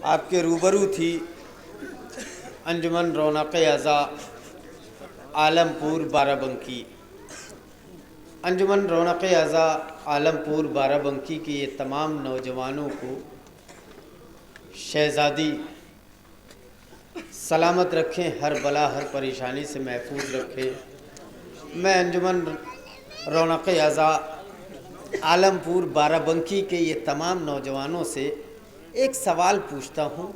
आपके रूबरू थी अंजुमन रौनक़-ए-अज़ा आलमपुर बाराबंकी। अंजुमन रौनक़-ए-अज़ा आलमपुर बाराबंकी के ये तमाम नौजवानों को शहज़ादी सलामत रखें, हर बला हर परेशानी से महफूज रखें। मैं अंजुमन रौनक़-ए-अज़ा आलमपुर बाराबंकी के ये तमाम नौजवानों से एक सवाल पूछता हूँ,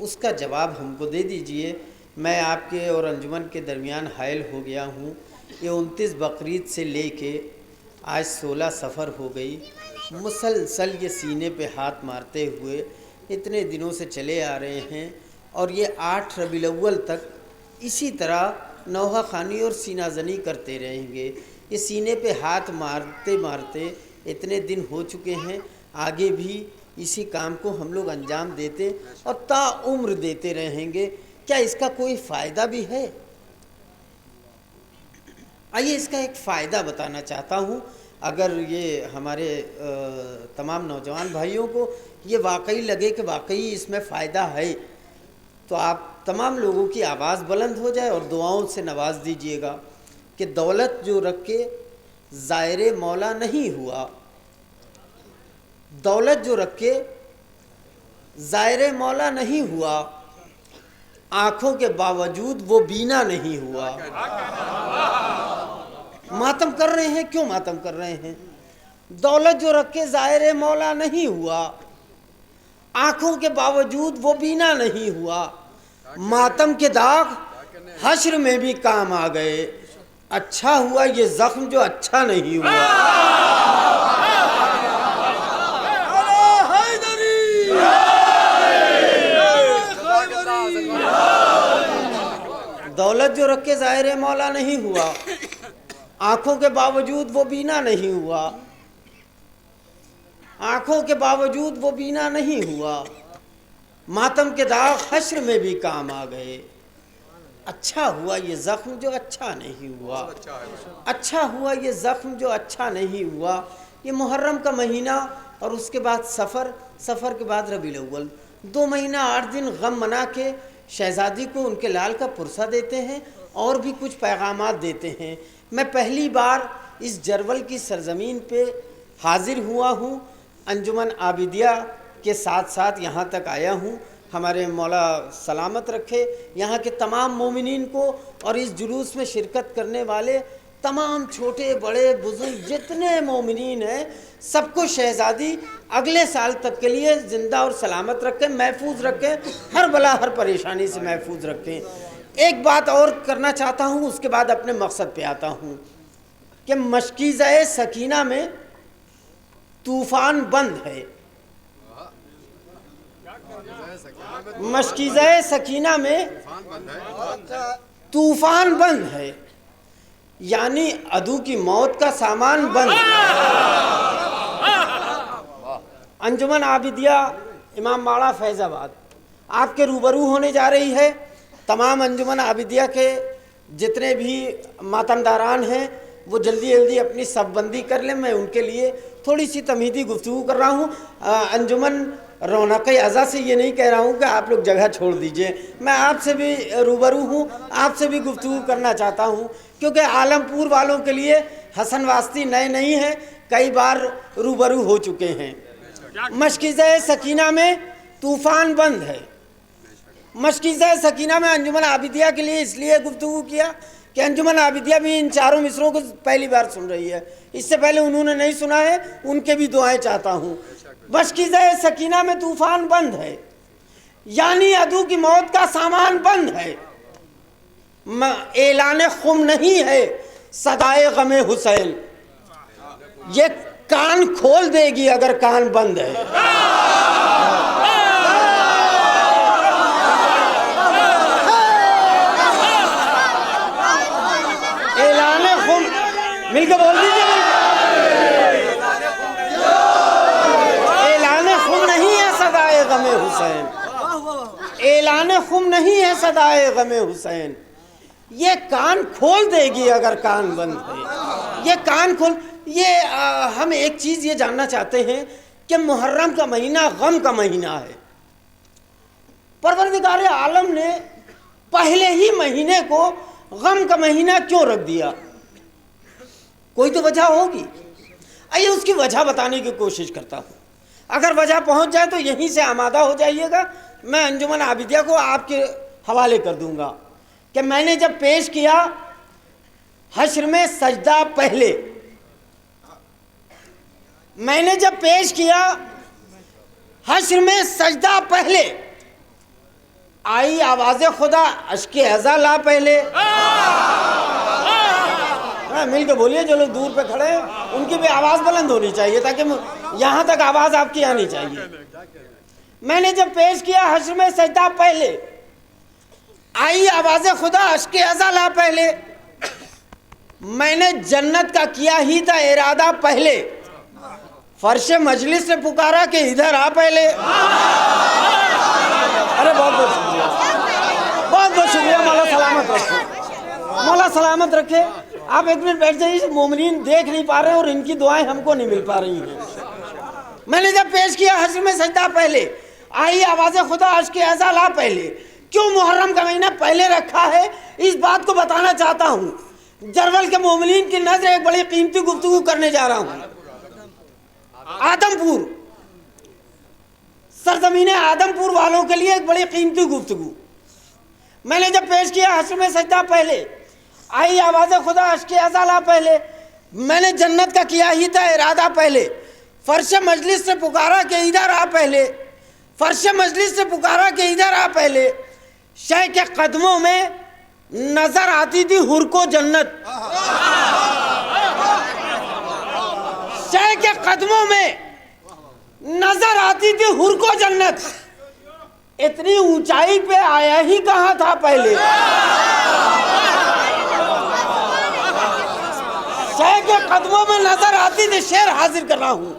उसका जवाब हमको दे दीजिए। मैं आपके और अंजुमन के दरमियान हायल हो गया हूँ। ये 29 बकरीद से लेके आज 16 सफ़र हो गई, मुसलसल ये सीने पे हाथ मारते हुए इतने दिनों से चले आ रहे हैं और ये 8 रबीउल अव्वल तक इसी तरह नौहा खानी और सीना जनी करते रहेंगे। ये सीने पे हाथ मारते मारते इतने दिन हो चुके हैं, आगे भी इसी काम को हम लोग अंजाम देते और ताउम्र देते रहेंगे। क्या इसका कोई फ़ायदा भी है? आइए इसका एक फ़ायदा बताना चाहता हूँ। अगर ये हमारे तमाम नौजवान भाइयों को ये वाकई लगे कि वाकई इसमें फ़ायदा है, तो आप तमाम लोगों की आवाज़ बुलंद हो जाए और दुआओं से नवाज दीजिएगा कि दौलत जो रख के ज़ायरे मौला नहीं हुआ, दौलत जो रख के ज़ायरे मौला नहीं हुआ, आँखों के बावजूद वो बीना नहीं हुआ। मातम कर रहे हैं, क्यों मातम कर रहे हैं? दौलत जो रख के ज़ायरे मौला नहीं हुआ, आँखों के बावजूद वो बीना नहीं हुआ, मातम के दाग हश्र में भी काम आ गए। अच्छा हुआ ये ज़ख्म जो अच्छा नहीं हुआ। दौलत जो रख के ज़ाहिर मौला नहीं हुआ, आँखों के बावजूद वो बीना नहीं हुआ, आँखों के बावजूद वो बीना नहीं हुआ, मातम के दाग हश्र में भी काम आ गए। अच्छा हुआ ये ज़ख्म जो अच्छा नहीं हुआ, अच्छा हुआ ये ज़ख्म जो अच्छा नहीं हुआ। ये मुहर्रम का महीना और उसके बाद सफ़र, सफ़र के बाद रबीउल अव्वल, 2 महीना 8 दिन गम मना के शहज़ादी को उनके लाल का पुरसा देते हैं और भी कुछ पैगामात देते हैं। मैं पहली बार इस जरवल की सरज़मीन पे हाज़िर हुआ हूँ, अंजुमन आबिदिया के साथ साथ यहाँ तक आया हूँ। हमारे मौला सलामत रखे यहाँ के तमाम मोमिनीन को और इस जुलूस में शिरकत करने वाले तमाम छोटे बड़े बुजुर्ग जितने मोमिनीन हैं, सबको शहज़ादी अगले साल तक के लिए ज़िंदा और सलामत रखें, महफूज रखें, हर बला हर परेशानी से महफूज रखें। एक बात और करना चाहता हूँ, उसके बाद अपने मकसद पे आता हूँ कि मशकीज़ा सकीना में तूफ़ान बंद है। मशकीज़ा सकीना में तूफ़ान बंद है, यानी अदू की मौत का सामान बंद है। अंजुमन आबिदिया इमाम बाड़ा फैज़ाबाद आपके रूबरू होने जा रही है। तमाम अंजुमन आबिदिया के जितने भी मातमदारान हैं वो जल्दी जल्दी अपनी सफ़बंदी कर लें। मैं उनके लिए थोड़ी सी तमहीदी गुफ्तगू कर रहा हूँ। अंजुमन रौनक़-ए-अज़ा से ये नहीं कह रहा हूँ कि आप लोग जगह छोड़ दीजिए, मैं आपसे भी रूबरू हूँ, आपसे भी गुफ्तगू करना चाहता हूँ, क्योंकि आलमपुर वालों के लिए हसन वास्ती नए नहीं हैं, कई बार रूबरू हो चुके हैं। मशकीज़ा सकीना में तूफ़ान बंद है। मशकीज़ा सकीना में अंजुमन आबिदिया के लिए इसलिए गुफ्तगू किया कि अंजुमन आबिदिया भी इन चारों मिसरों को पहली बार सुन रही है, इससे पहले उन्होंने नहीं सुना है, उनके भी दुआएं चाहता हूँ। मशकीज़ा सकीना में तूफ़ान बंद है, यानी अदू की मौत का सामान बंद है। ऐलान खुम नहीं है सदाए गमे हुसैन, ये कान खोल देगी अगर कान बंद है। ऐलान खुम मिलकर बोल दीजिए, ऐलान खुम नहीं है सदाए गमे हुसैन, ऐलान खुम नहीं है सदाए गमे हुसैन, ये कान खोल देगी अगर कान बंद है। ये कान खोल, ये हम एक चीज़ ये जानना चाहते हैं कि मुहर्रम का महीना गम का महीना है। परवरदिगार आलम ने पहले ही महीने को गम का महीना क्यों रख दिया? कोई तो वजह होगी। आइए उसकी वजह बताने की कोशिश करता हूँ। अगर वजह पहुँच जाए तो यहीं से आमादा हो जाइएगा, मैं अंजुमन आबिदिया को आपके हवाले कर दूंगा कि मैंने जब पेश किया हश्र में सजदा पहले, मैंने जब पेश किया हश्र में सजदा पहले, आई आवाज़े खुदा अश्के अज़ा ला पहले। मिल के बोलिए, जो लोग दूर पे खड़े हैं उनकी भी आवाज़ बुलंद होनी चाहिए ताकि यहाँ तक आवाज़ आपकी आनी चाहिए। मैंने जब पेश किया हश्र में सजदा पहले, आई आवाज़े खुदा अश्के अज़ा ला पहले, मैंने जन्नत का किया ही था इरादा पहले, फर्श मजलिस से पुकारा कि इधर आ पहले। अरे बहुत बहुत शुक्रिया, बहुत बहुत शुक्रिया। मौला सलामत रखे, मौला सलामत रखे। आप एक मिनट बैठ जाइए, मोमिनीन देख नहीं पा रहे और इनकी दुआएं हमको नहीं मिल पा रही हैं। मैंने जब पेश किया हश्र में सजदा पहले, आई आवाज़ खुदा अश्के अज़ा ला पहले। क्यों मुहर्रम का महीना पहले रखा है, इस बात को बताना चाहता हूँ। जरवल के मोमिनीन की नजर एक बड़ी कीमती गुफ्तगू करने जा रहा हूँ। आदमपुर, सरजमीन आदमपुर वालों के लिए एक बड़ी कीमती गुफ्तगू। मैंने जब पेश किया हश्र में सजदा पहले, आई आवाज़ खुदा अश्के अज़ा ला पहले, मैंने जन्नत का किया ही था इरादा पहले, फर्श मजलिस से पुकारा कि इधर आ पहले, फर्श मजलिस से पुकारा कि इधर आ पहले। शह के कदमों में नजर आती थी हुर को जन्नत, शह के कदमों में नजर आती थी हुर को जन्नत। इतनी ऊंचाई पे आया ही कहाँ था पहले। शह के कदमों में नजर आती थी, शेर हाजिर कर रहा हूँ।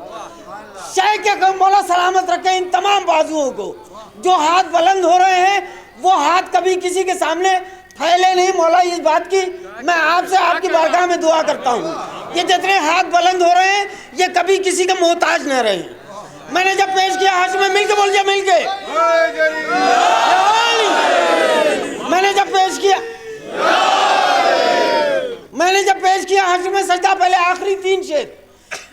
शह के मौला सलामत रखे इन तमाम बाजुओं को। जो हाथ बुलंद हो रहे हैं वो हाथ कभी किसी के सामने फैले नहीं। मौला इस बात की मैं आपसे आपकी बारगाह में दुआ करता हूँ, ये जितने हाथ बुलंद हो रहे हैं ये कभी किसी का मोहताज न रहे। मैंने जब पेश किया हश्र में, मिलके बोल दिया, मिलके मैंने जब पेश किया, मैंने जब पेश किया हश्र में सजदा पहले, आखिरी 3 शेर।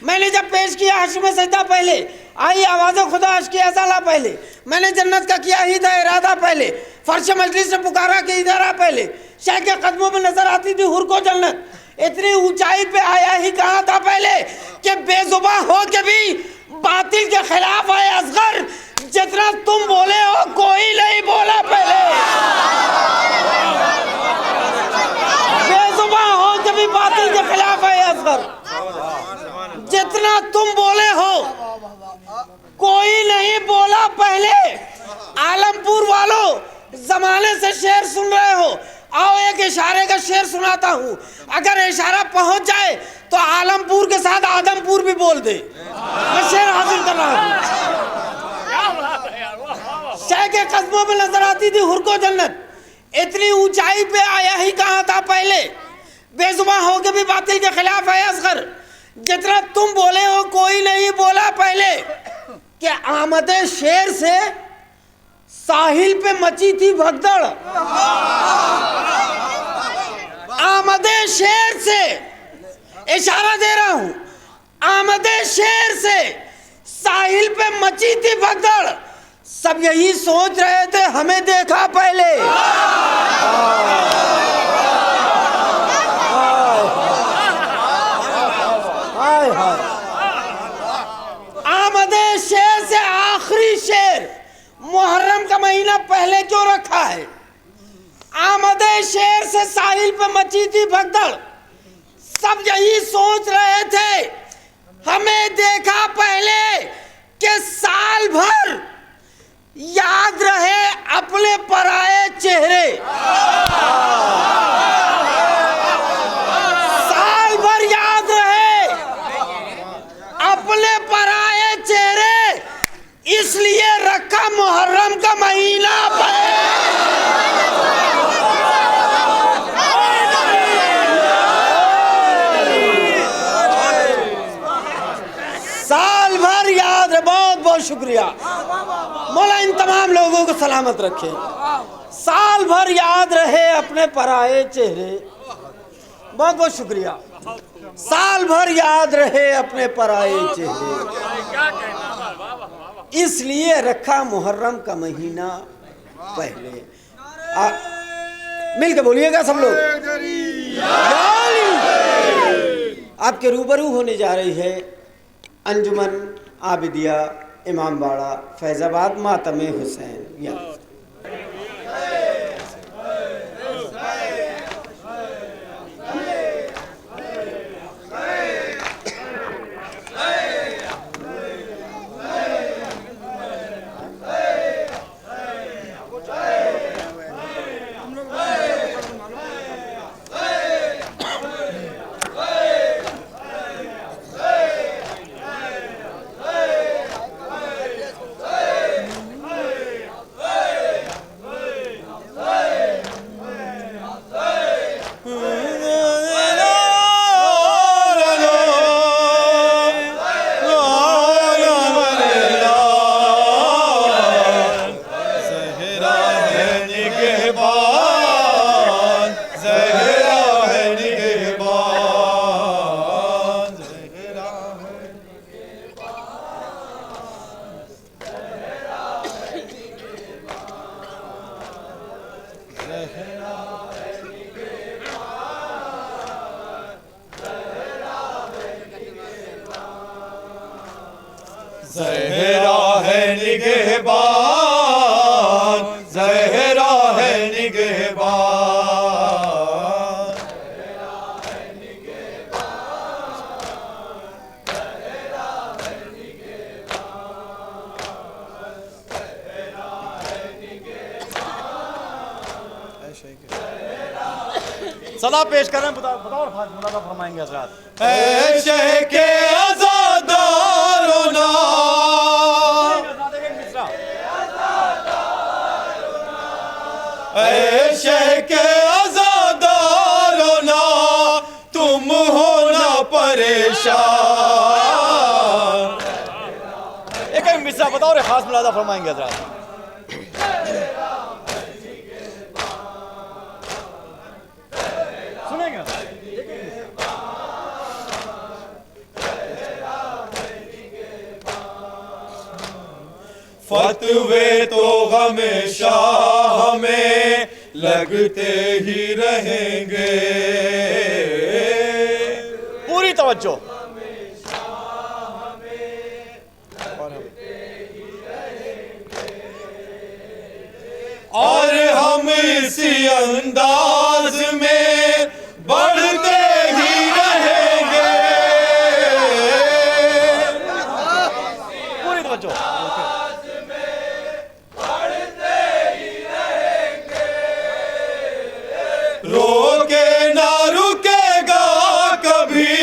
मैंने जब पेश किया हश्र में सजदा पहले, आई आवाज़ खुदा अश्के अज़ा ला पहले, मैंने जन्नत का किया ही था इरादा पहले, फर्श मजलिस से पुकारा कि इधर आ पहले। शह के कदमों में नजर आती थी हुर को जन्नत। इतनी ऊंचाई पे आया ही कहाँ था पहले कि बेजुबान हो के भी बातिल के खिलाफ आए असगर। जितना तुम बोले हो कोई नहीं बोला पहले। बेजुबान हो के भी बातिल के खिलाफ आए असगर। जितना तुम बोले हो कोई नहीं बोला पहले। आलमपुर वालों, जमाने से शेर सुन रहे हो, आओ एक इशारे का शेर सुनाता हूँ। अगर इशारा पहुंच जाए तो आलमपुर के साथ आदमपुर भी बोल दे। मैं शेर हासिल कर रहा हूँ। शह के कदमों में नजर आती थी हुर को जन्नत। इतनी ऊंचाई पे आया ही कहाँ था पहले। बेजुबान होके भी बातिल के खिलाफ है असगर। जितना तुम बोले हो कोई नहीं बोला पहले कि आमदे शेर से साहिल पे मची थी भगदड़। आमदे शेर से, इशारा दे रहा हूं, आमदे शेर से साहिल पे मची थी भगदड़। सब यही सोच रहे थे हमें देखा पहले। आमदे शेर से आखिरी शेर, मुहर्रम का महीना पहले क्यों रखा है? आमदे शेर से साहिल पे मची थी भगदड़। सब यही सोच रहे थे हमें देखा पहले कि साल भर याद रहे अपने पराए चेहरे। साल भर याद रहे अपने पराए चेहरे, इसलिए रखा मुहर्रम का महीना साल भर याद है। बहुत बहुत शुक्रिया मौला इन तमाम लोगों को सलामत रखे, साल भर याद रहे अपने पराए चेहरे। बहुत बहुत शुक्रिया। साल भर याद रहे अपने पराए चेहरे, इसलिए रखा मुहर्रम का महीना पहले। मिल के बोलिएगा सब लोग। आपके रूबरू होने जा रही है अंजुमन आबिदिया इमामबाड़ा फैजाबाद मातम हुसैन। ज़हरा है निगहबान, ज़हरा है निगहबान, सदा पेश करें। बताओ फरमाएंगे हज़रात। ऐ शह के आज़ादारों ना, ऐ शह के आज़ादारों ना, तुम हो ना परेशान। एक मिसरा बताओ रे, खास मुलादा फरमाएंगे हज़रात। सुनेंगे फतवे तो हमेशा हमें लगते ही रहेंगे, पूरी तवज्जो। और हम इसी अंदाज में बढ़ते ही रहेंगे, पूरी तवज्जो। रोके ना रुकेगा कभी,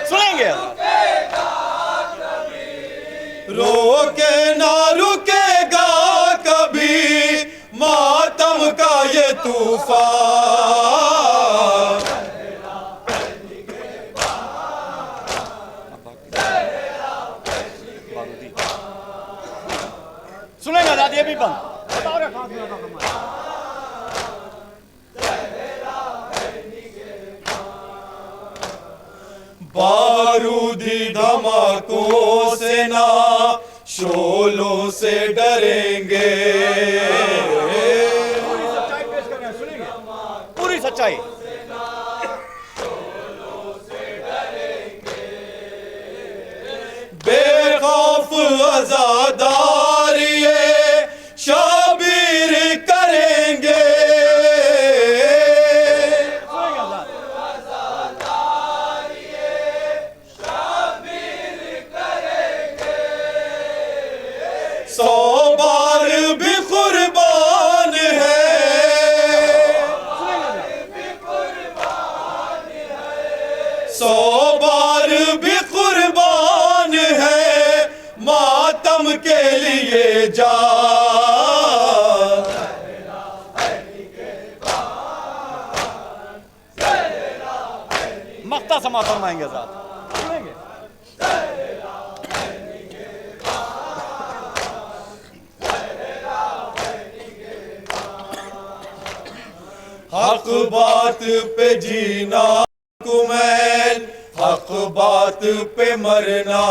सुनेंगे रोके ना रुकेगा कभी मातम का ये तूफान। सुनेंगे हज़रात, ये भी बंद। बताओ रे, खास मुलादा फरमाएंगे। बारूदी धमाकों से ना शोलों से डरेंगे, सच्चाई पेश कर रहे हैं, सुनेंगे पूरी सच्चाई। बेखौफ आज़ादार ये शाबिर करेंगे, सौ बार भी कुर्बान है, सौ बार भी कुर्बान है मातम के लिए जा। मख्ता समा फरमाएंगे हज़रात, सुनेंगे। हक बात पे जीना कुमैल, हक बात पे मरना।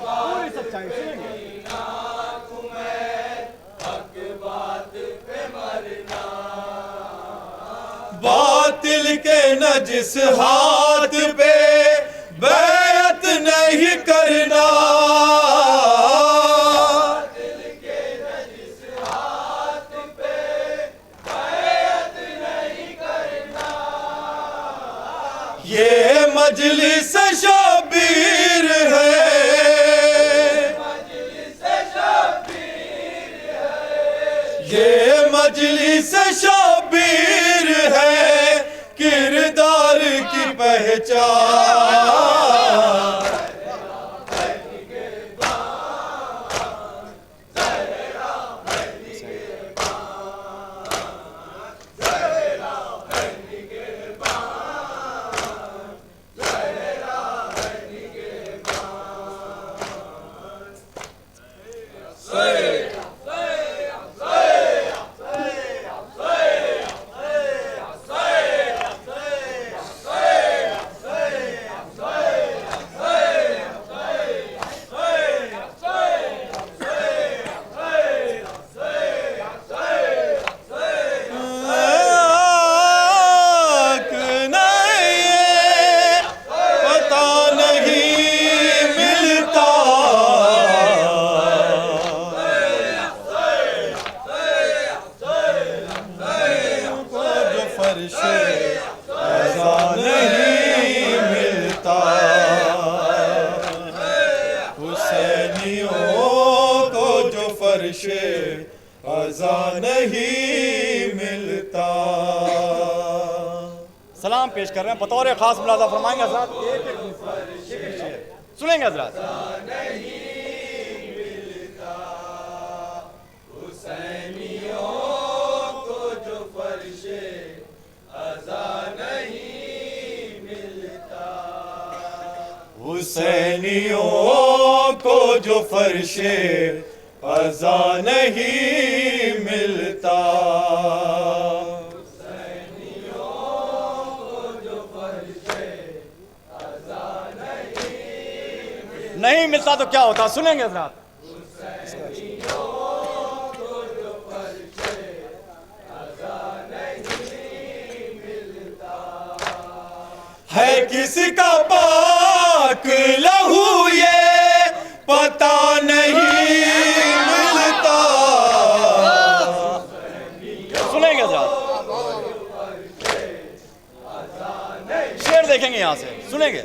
पूरी सच्चाई सुनेंगे। बातिल के न जिस हाथ पे बैत नहीं करना। ये मजलिस शबीर है, ये मजलिस शबीर है, किरदार की पहचान। अज़ा नहीं मिलता। सलाम पेश कर रहे हैं, बतौर खास मुलाज़ा फरमाएंगे हज़रात। एक शेर सुनेंगे हज़रात। हुसैनियों को जो फर्शे अज़ा नहीं मिलता। नहीं मिलता तो क्या होता, सुनेंगे हज़रात। है किसका पाक लहू ये पता नहीं मिलता। सुनेंगे हज़रात, शेर देखेंगे यहाँ से, सुनेंगे।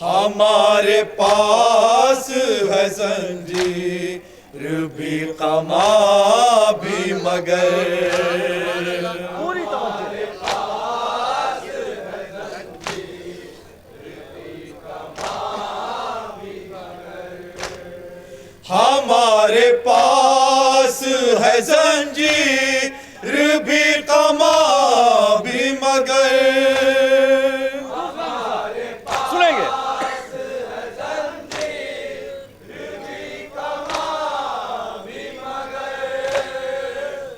हमारे पास है जंजीर भी कमा भी मगर। पूरी हमारे पास है जंजीर भी कमा भी मगर। सुनेंगे।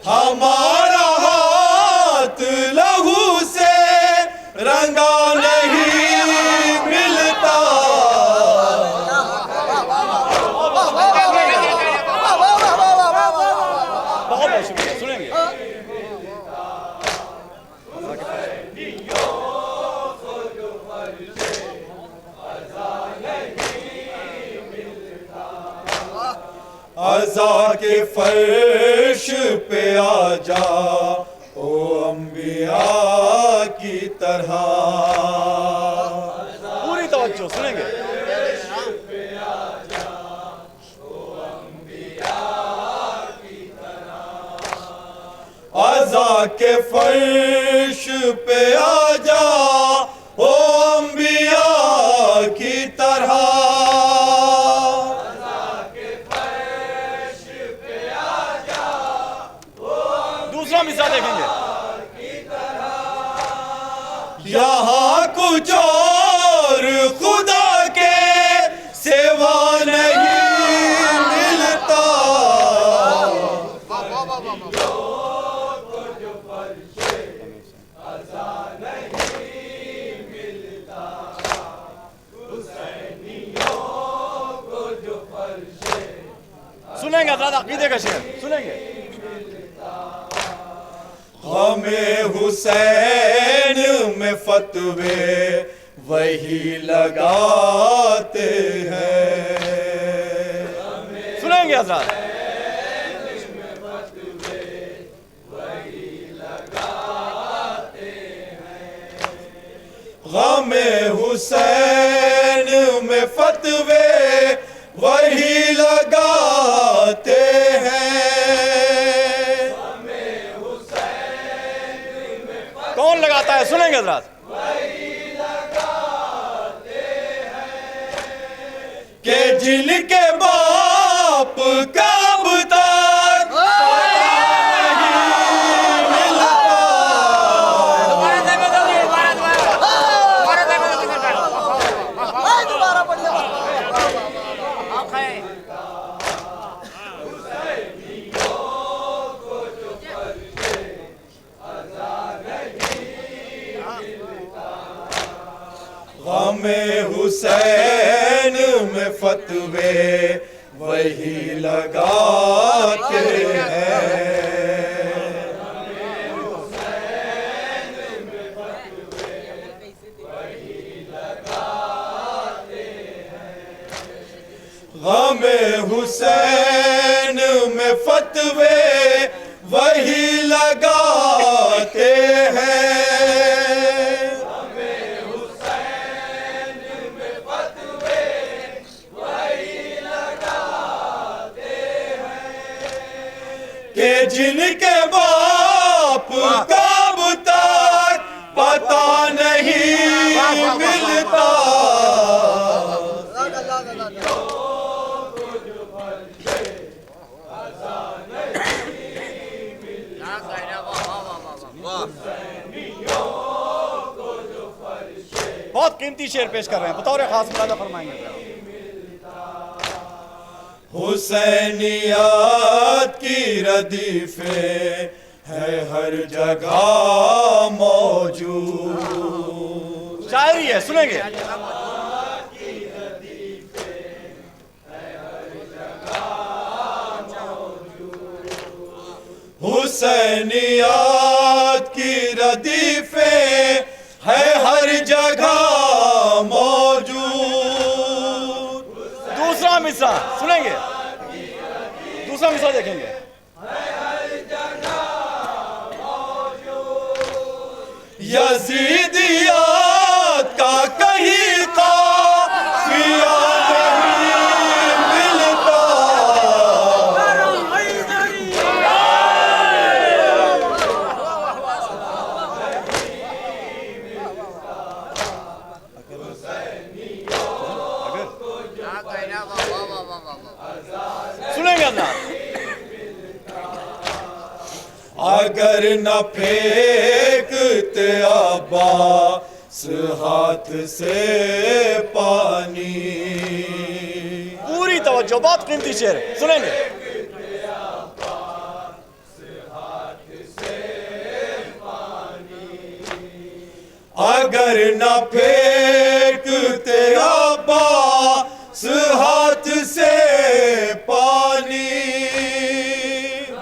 हमारा हाथ लहू से रंगा नहीं मिलता। बहुत बहुत शुक्रिया, सुनेंगे। अज़ा के फर्श पे आ जा ओ अंबिया की तरह। पूरी तवज्जो, सुनेंगे। अज़ा के फर्श पे आ जा ओ अंबिया की तरह। दूसरा मिसरा देखेंगे। यहाँ चोर खुदा के सेवा नहीं मिलता। सुनेंगे हजरत अकीदे का शेर सुनेंगे। हमें हुसैन में फतवे वही लगाते हैं। सुनेंगे हजरत। हमें हुसैन में फतवे वही लगाते हैं। कौन लगाता है? सुनेंगे हजरत। के जिनके बाप कब तक नहीं मिलता। हमें हुसैन में फतवे वही लगाते हैं। हमें हुसैन में फतवे वही लगाते हैं। के जिनके बाप कब तक पता नहीं मिलता। बहुत कीमती शेर पेश कर रहे हैं, बतौर खास मुलाजा फरमाएंगे। हुसैनियत की रदीफे है हर जगह मौजूद। शायरी है, सुनेंगे। हुसैनियत की रदीफे है हर जगह मौजूद। दूसरा मिसरा सुनेंगे। दूसरा मिसरा देखेंगे। यजीदियत का कहीं काफिया नहीं मिलता। सुनेंगे ना। अगर न फेंकते अब्बास हाथ से पानी। पूरी तवज्जो, बहुत कीमती शेर सुनेंगे। अगर न फेंकते अब्बास हाथ से पानी।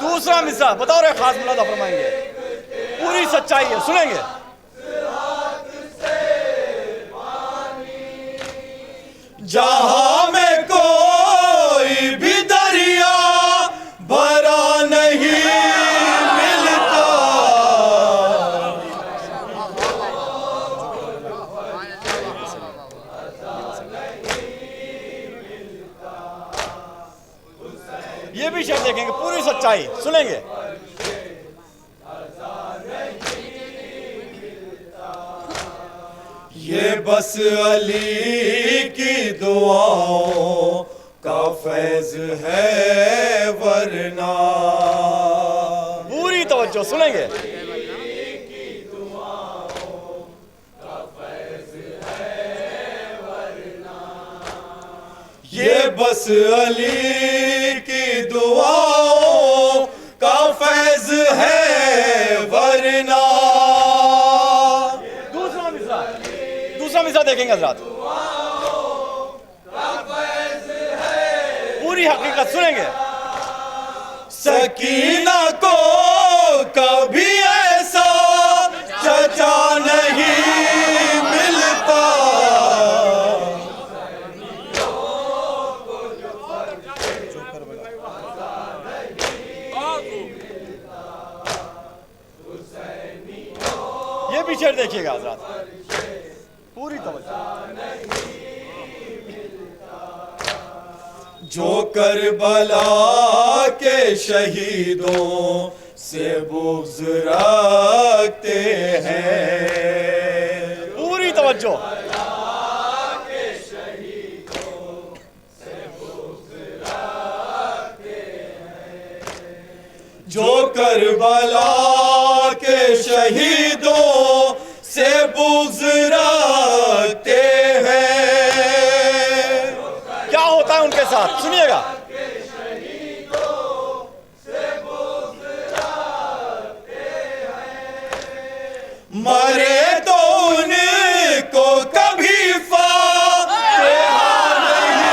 दूसरा मिसरा बतौर खास मुलाजा फरमाएंगे। पूरी सच्चाई है, सुनेंगे। जहां में कोई भी दरिया भरा नहीं मिलता। ये भी शेर देखेंगे, पूरी सच्चाई सुनेंगे। ये बस अली की दुआओं का फैज है वरना। पूरी तवज्जो सुनेंगे। बस अली की दुआओं का फैज है वरना। दूसरा मिसरा देखेंगे हजरात, पूरी हकीकत सुनेंगे। सकीना को कभी ऐसा चचा नहीं मिलता, ये भी शेर देखिएगा हजरात, पूरी तवज्जो। जो करबला के शहीदों से बुग़्ज़ रखते हैं, पूरी तवज्जो। जो करबला के शहीदों से बुग़्ज़ रखते हैं, क्या होता है उनके साथ सुनिएगा। मरे तो उनको कभी फातिहा नहीं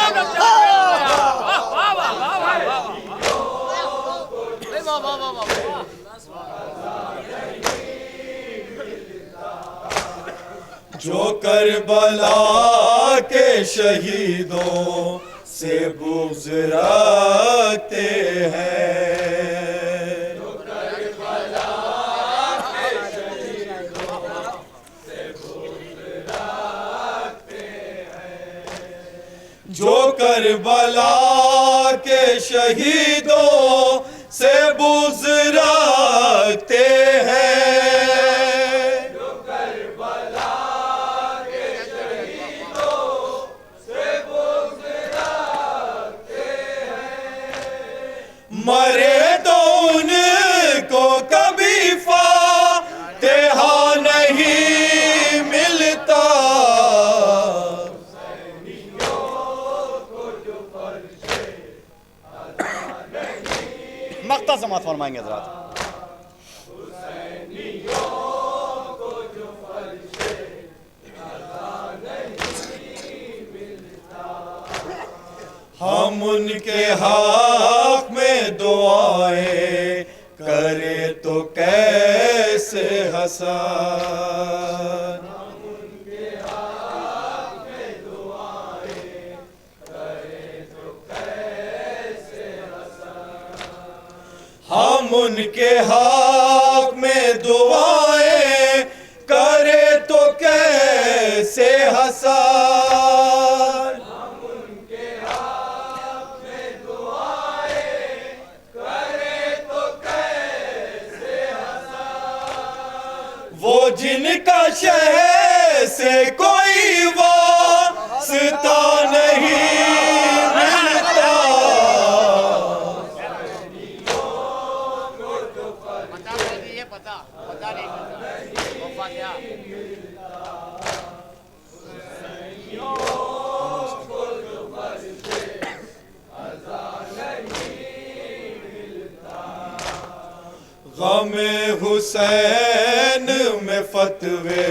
मिलता, जो करबला के शहीदों से बुग़्ज़ रखते हैं, जो करबला के शहीदों से बुग़्ज़ रखते हैं, मरे तो उनको कभी फातिहा नहीं मिलता, मक्ता समात फरमाएंगे हजरात। हम उनके हक में दुआएं करे तो कैसे हसन, हम उनके हक में दुआएं करे तो कैसे हसन, वो जिनका शहर से कोई वास्ता नहीं मिलता, गमे हुसैन में फतवे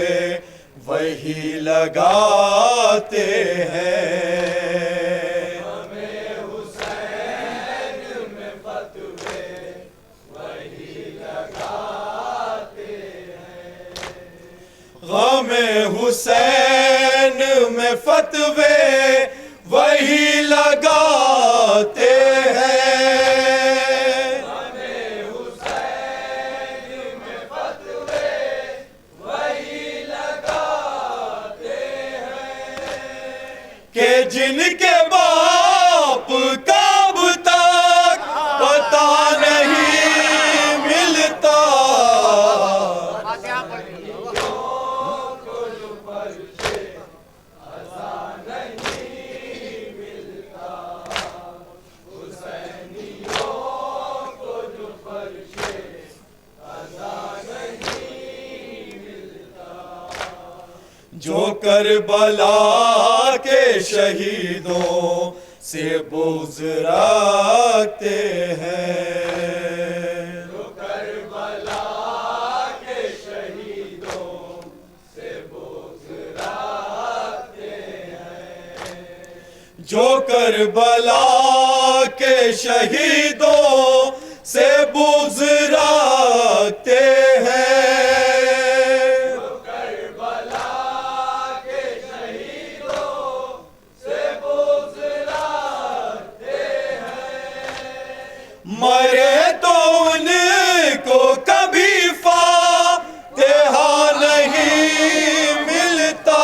वही लगाते हैं, गमे हुसैन में फतवे वही लगाते हैं, कि जिनके बाप कब तक पता नहीं मिलता, करबला के शहीदों से बुग़्ज़ रखते हैं, जो करबला के शहीदों से बुग़्ज़ रखते हैं, जो करबला के शहीदों से बुग़्ज़ रखते हैं, मरे तो उनको कभी फातिहा नहीं मिलता,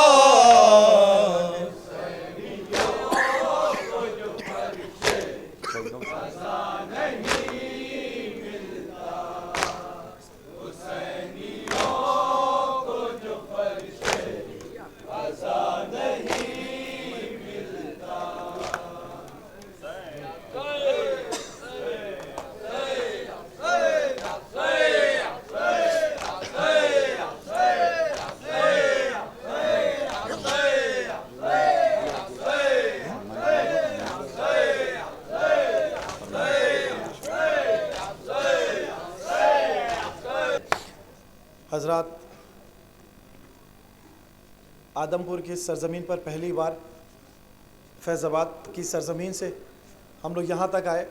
हज़रात, आदमपुर की सरज़मीन पर पहली बार फैज़ाबाद की सरज़मीन से हम लोग यहाँ तक आए।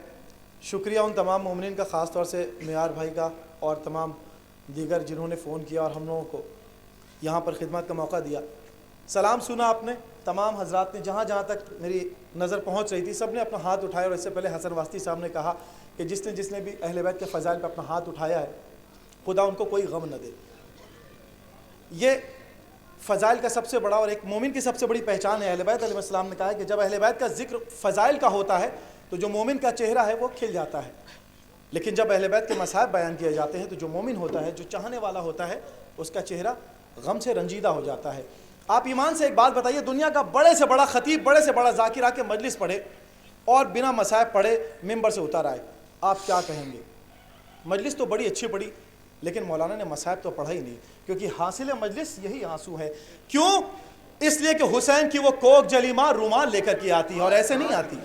शुक्रिया उन तमाम मोमिनीन का, ख़ास तौर से मियार भाई का और तमाम दीगर जिन्होंने फ़ोन किया और हम लोगों को यहाँ पर खिदमत का मौका दिया। सलाम सुना आपने, तमाम हज़रात ने जहाँ जहाँ तक मेरी नज़र पहुँच रही थी सब ने अपना हाथ उठाया। और इससे पहले हसन वास्ती साहब ने कहा कि जिसने जिसने भी अहले बैत के फ़ज़ाइल पर अपना हाथ उठाया है, खुदा उनको कोई गम न दे। ये फ़ज़ाइल का सबसे बड़ा और एक मोमिन की सबसे बड़ी पहचान है। अहले बैत अलैहिस्सलाम ने कहा है कि जब अहले बैत का जिक्र फ़ज़ाइल का होता है तो जो मोमिन का चेहरा है वो खिल जाता है, लेकिन जब अहले बैत के मसाइब बयान किए जाते हैं तो जो मोमिन होता है, जो चाहने वाला होता है, उसका चेहरा गम से रंजीदा हो जाता है। आप ईमान से एक बात बताइए, दुनिया का बड़े से बड़ा ख़तीब, बड़े से बड़ा ज़ाकिर आके मजलिस पढ़े और बिना मसाइब पढ़े मिंबर से उतर आए, आप क्या कहेंगे? मजलिस तो बड़ी अच्छी पढ़ी, लेकिन मौलाना ने मसाइब तो पढ़ा ही नहीं, क्योंकि हासिल मजलिस यही आंसू है। क्यों? इसलिए कि हुसैन की वो कोक जलीमा रुमाल लेकर के आती है, और ऐसे नहीं आती।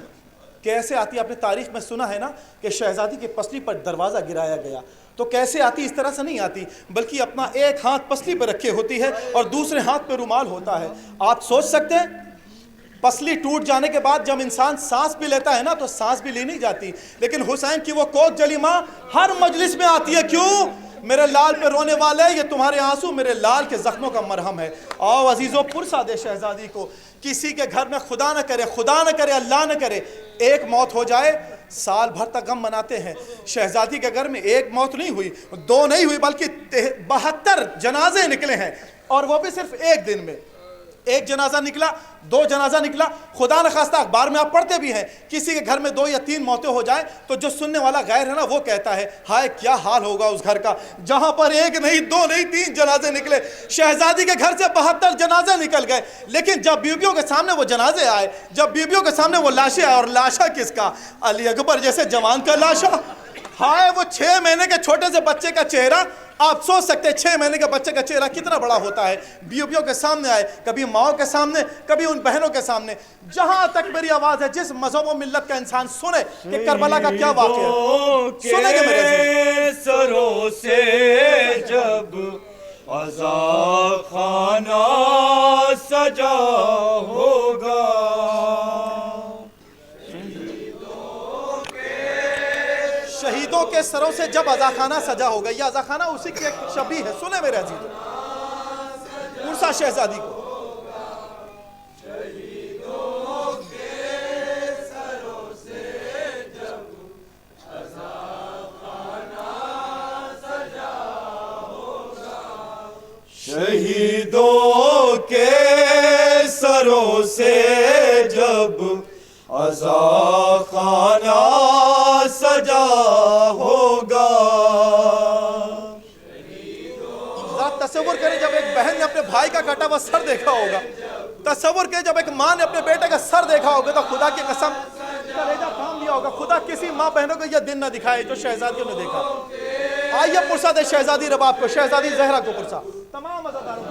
कैसे आती? आपने तारीख में सुना है ना कि शहजादी की पसली पर दरवाज़ा गिराया गया, तो कैसे आती? इस तरह से नहीं आती, बल्कि अपना एक हाथ पसली पर रखे होती है और दूसरे हाथ पे रुमाल होता है। आप सोच सकते हैं, पसली टूट जाने के बाद जब इंसान सांस भी लेता है ना, तो सांस भी ली नहीं जाती, लेकिन हुसैन की वो कोक जलीमा हर मजलिस में आती है। क्यों? मेरे लाल पे रोने वाले, ये तुम्हारे आंसू मेरे लाल के जख्मों का मरहम है। आओ अजीज़ों, पुरसा दे शहजादी को। किसी के घर में खुदा न करे, खुदा न करे, अल्लाह न करे, एक मौत हो जाए, साल भर तक गम मनाते हैं। शहजादी के घर में एक मौत नहीं हुई, दो नहीं हुई, बल्कि 72 जनाजे निकले हैं, और वो भी सिर्फ एक दिन में। एक जनाजा निकला, दो जनाजा निकला। खुदा न खास्ता अखबार में आप पढ़ते भी हैं, किसी के घर में 2 या 3 मौतें हो जाए तो जो सुनने वाला गैर है ना, वो कहता है हाय क्या हाल होगा उस घर का जहां पर एक नहीं, 2 नहीं, 3 जनाजे निकले। शहजादी के घर से 72 जनाजे निकल गए, लेकिन जब बीबियों के सामने वो जनाजे आए, जब बीबियों के सामने वो लाशें आए, और लाशा किसका? अली अकबर जैसे जवान का लाशा। हाय वो 6 महीने के छोटे से बच्चे का चेहरा, आप सोच सकते हैं 6 महीने के बच्चे का चेहरा कितना बड़ा होता है। बीबियों के सामने आए, कभी माओ के सामने, कभी उन बहनों के सामने। जहां तक मेरी आवाज है, जिस मजहब और मिल्लत का इंसान सुने कि करबला का क्या वाक़या है, सुनेंगे मेरे सरों से जब अज़ा खाना सजा होगा, शहीदों के सरों से जब अज़ाखाना सजा होगा। यह अज़ाखाना उसी की एक शबीह है। सुने मेरे अजीज़ों, पुरसा शहजादी को। शहीदों के सरों से जब अज़ा खाना सजा होगा। तस्वुर करें जब एक बहन ने अपने भाई का कटा हुआ सर देखा होगा, तस्वुर करें जब एक माँ ने अपने बेटे का सर देखा होगा, तो खुदा की कसम कलेजा थाम लिया होगा। खुदा किसी माँ बहनों को यह दिन न दिखाए जो शहजादियों ने देखा। आइए पुरसा दे शहजादी रबाब को, शहजादी जहरा को पुरसा। तमाम अज़ादारों को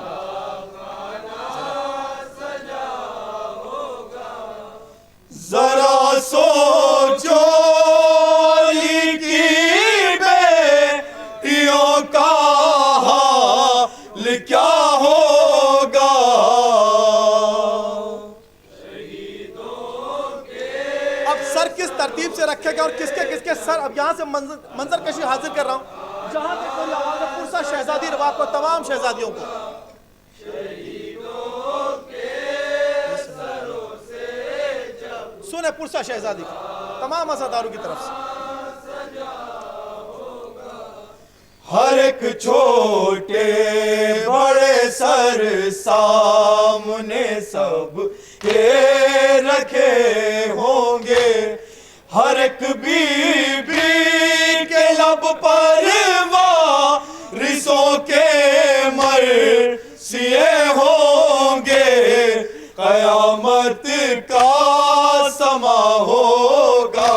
सर किस तरतीब से रखेगा और किसके किसके सर। अब यहाँ से मंजर कशी हाजिर कर रहा हूँ, जहाँ तक कोई आवाज़ है पुरसा शहजादी रवाब को, तमाम शहजादियों को। सुने पुरसा शहजादी तमाम अज़ादारों की तरफ से। हर एक छोटे बड़े सर सामने सब के रखे होंगे, हर एक बीबी के लब पर वारिसों के मरसिए होंगे। कयामत का समा होगा,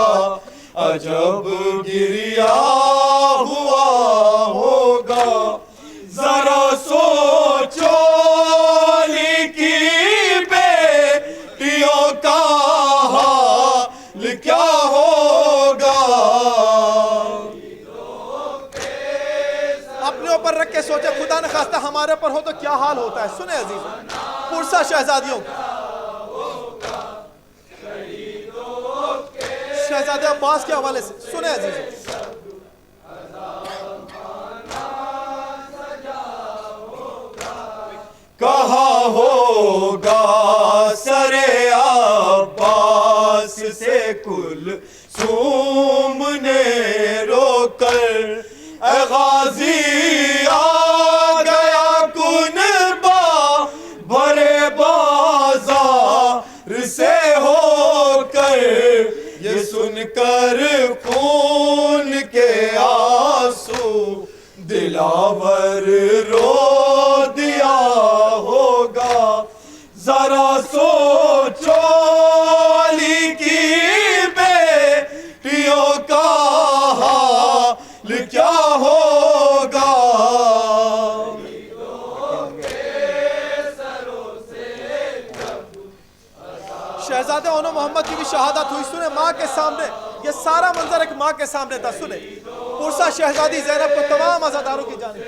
अजब गिरिया हुआ होगा। जरा सोचो अली की बेटियों का हाल क्या होगा। अपने ऊपर रख के सोचे, खुदा न खास्ता हमारे ऊपर हो तो क्या हाल होता है। सुने अजीज पुरसा शहजादियों, शहजादे अब्बास के हवाले से सुने अजीज। कहा होगा सरे अब्बास से कुल सूम ने रोकर, ऐ गाजी आ गया कुनबा भरे बाजार से होकर। ये सुनकर खून के आंसू दिलावर रो दिया होगा। जरा सोचो अली की बेटियों का हाल क्या होगा। शहजादे ओनो मोहम्मद की भी शहादत हुई। सुने माँ के सामने, ये सारा मंजर एक माँ के सामने था। सुने पुरसा शहजादी ज़ैनब को तमाम अज़ादारों की जानिब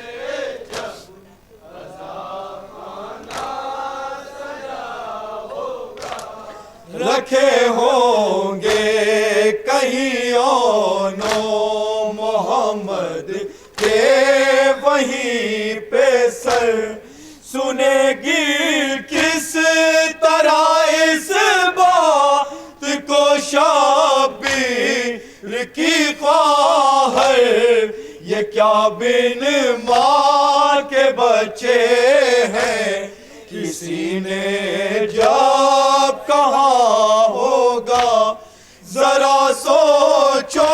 रखे होंगे कहीं ओनो मोहम्मद के वहीं पे सर। सुनेगी किस तरह इस बात को शाबिर की ख्वाहिर। ये क्या बिन माँ के बच्चे हैं, किसी ने जब कहा होगा। जरा सोचो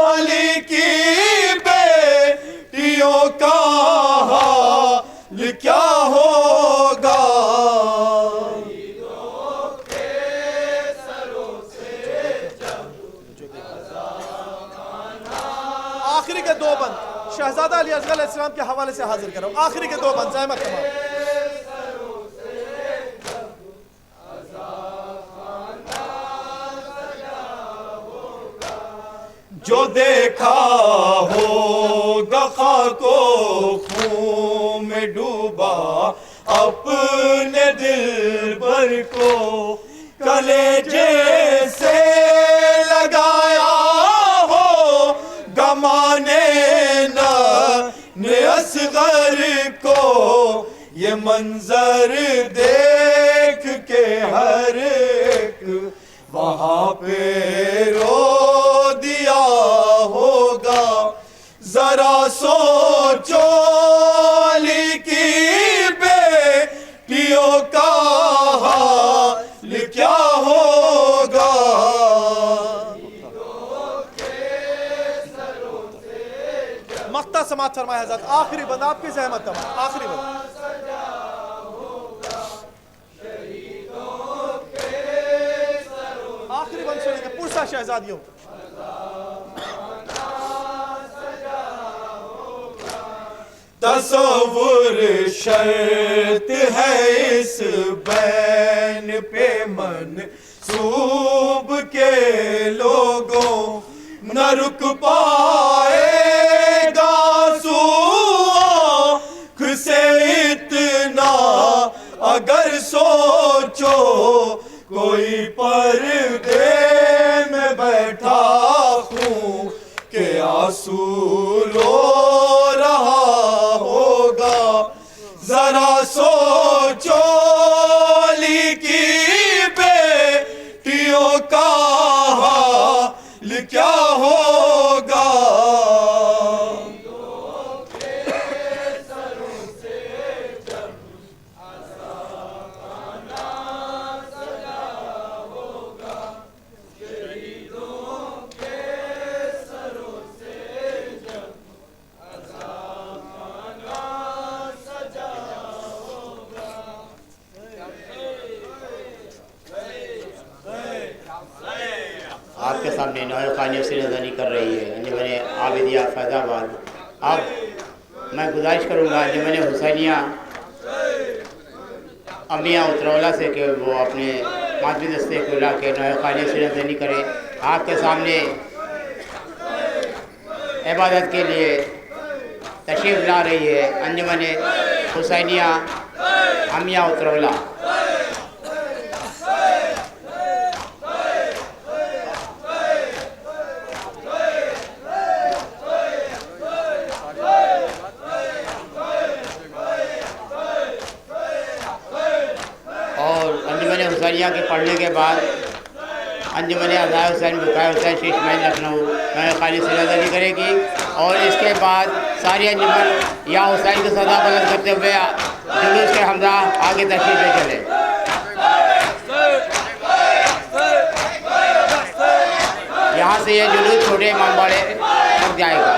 अली की बेटियों का हाल क्या होगा। आखिरी के दो बंद शहजादा अली असगर अलैहिस्सलाम के हवाले से हाजिर करो। आखिरी के दो बंद ज़हमत तमाम। जो देखा होगा खाको खून में डूबा अपने दिल भर को, कलेजे से लगाया हो गमाने न असगर को। ये मंजर देख के हर एक वहाँ पे रो दिया होगा। जरा सोचो अली की बेटियों का हाल क्या होगा। मख्ता समात फरमाया हज़रत। आखिरी बंद आपकी ज़हमत तमाम। आखिरी बंद आखिरी बंद सुनेंगे पुरसा शहजादियों। तसव्वुर शर्त है इस बैन पे मंसूब के लोगों, न रुक पाएगा आँख से इतना अगर सोचो। कोई पर्दे आंसू रो रहा होगा, जरा सोचो अली की बेटियों का हाल क्या होगा। आपके सामने नौए खानी से नजरी कर रही है अंजुमन आबिदिया फैज़ाबाद। अब मैं गुजारिश करूँगा अंजुमन हुसैनिया अमिया उतरौला से कि वो अपने मातमी दस्ते को ला के नौए खानी से नजरी करे। आपके सामने इबादत के लिए तशरीफ़ ला रही है अंजुमन हुसैनिया अमिया उतरौला। हुसैनिया के पढ़ने के बाद अंजुमन अज़ाय हुसैन बुकाया हुसैन शीश महल लखनऊ में खाली से नजरी करेगी और इसके बाद सारी अंजुमन या हुसैन की सदा बुलंद करते हुए जुलूस के हमजा आगे तशरीफ ले चले। यहाँ से ये जुलूस छोटे इमाम बाड़े तक जाएगा।